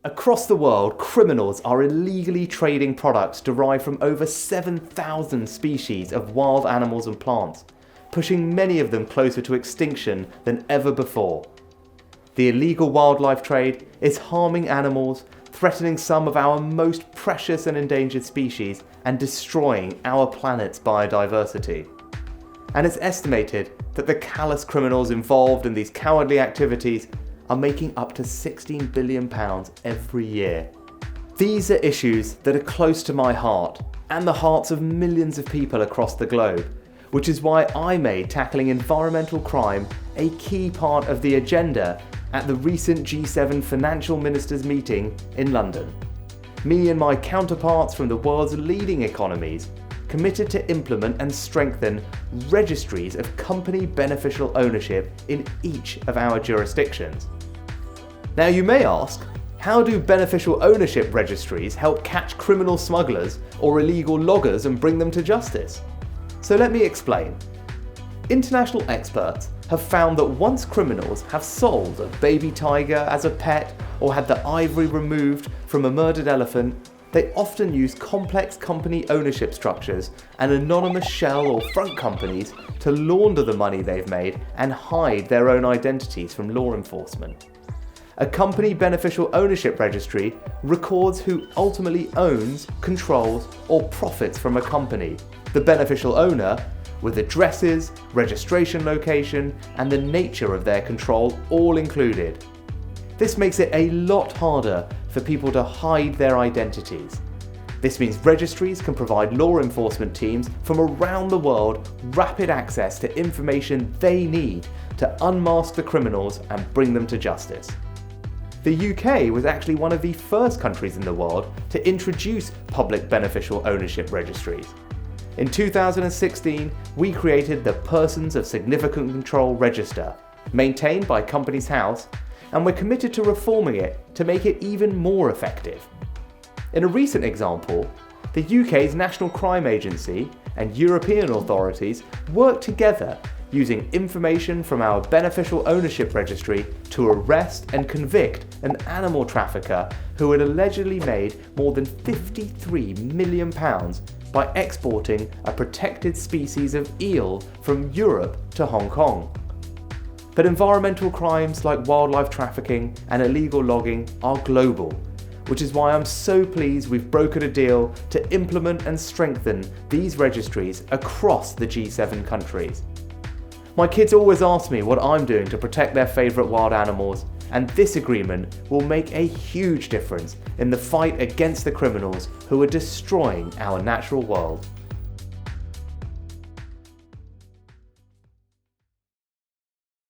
Across the world, criminals are illegally trading products derived from over 7,000 species of wild animals and plants, pushing many of them closer to extinction than ever before. The illegal wildlife trade is harming animals, threatening some of our most precious and endangered species, and destroying our planet's biodiversity. And it's estimated that the callous criminals involved in these cowardly activities are making up to £16 billion every year. These are issues that are close to my heart and the hearts of millions of people across the globe, which is why I made tackling environmental crime a key part of the agenda at the recent G7 Financial Ministers meeting in London. Me and my counterparts from the world's leading economies committed to implement and strengthen registries of company beneficial ownership in each of our jurisdictions. Now you may ask, how do beneficial ownership registries help catch criminal smugglers or illegal loggers and bring them to justice? So let me explain. International experts have found that once criminals have sold a baby tiger as a pet or had the ivory removed from a murdered elephant, they often use complex company ownership structures and anonymous shell or front companies to launder the money they've made and hide their own identities from law enforcement. A company beneficial ownership registry records who ultimately owns, controls, or profits from a company, the beneficial owner, with addresses, registration location, and the nature of their control all included. This makes it a lot harder for people to hide their identities. This means registries can provide law enforcement teams from around the world rapid access to information they need to unmask the criminals and bring them to justice. The UK was actually one of the first countries in the world to introduce public beneficial ownership registries. In 2016, we created the Persons of Significant Control Register, maintained by Companies House, and we're committed to reforming it to make it even more effective. In a recent example, the UK's National Crime Agency and European authorities worked together using information from our beneficial ownership registry to arrest and convict an animal trafficker who had allegedly made more than £53 million by exporting a protected species of eel from Europe to Hong Kong. But environmental crimes like wildlife trafficking and illegal logging are global, which is why I'm so pleased we've brokered a deal to implement and strengthen these registries across the G7 countries. My kids always ask me what I'm doing to protect their favourite wild animals, and this agreement will make a huge difference in the fight against the criminals who are destroying our natural world.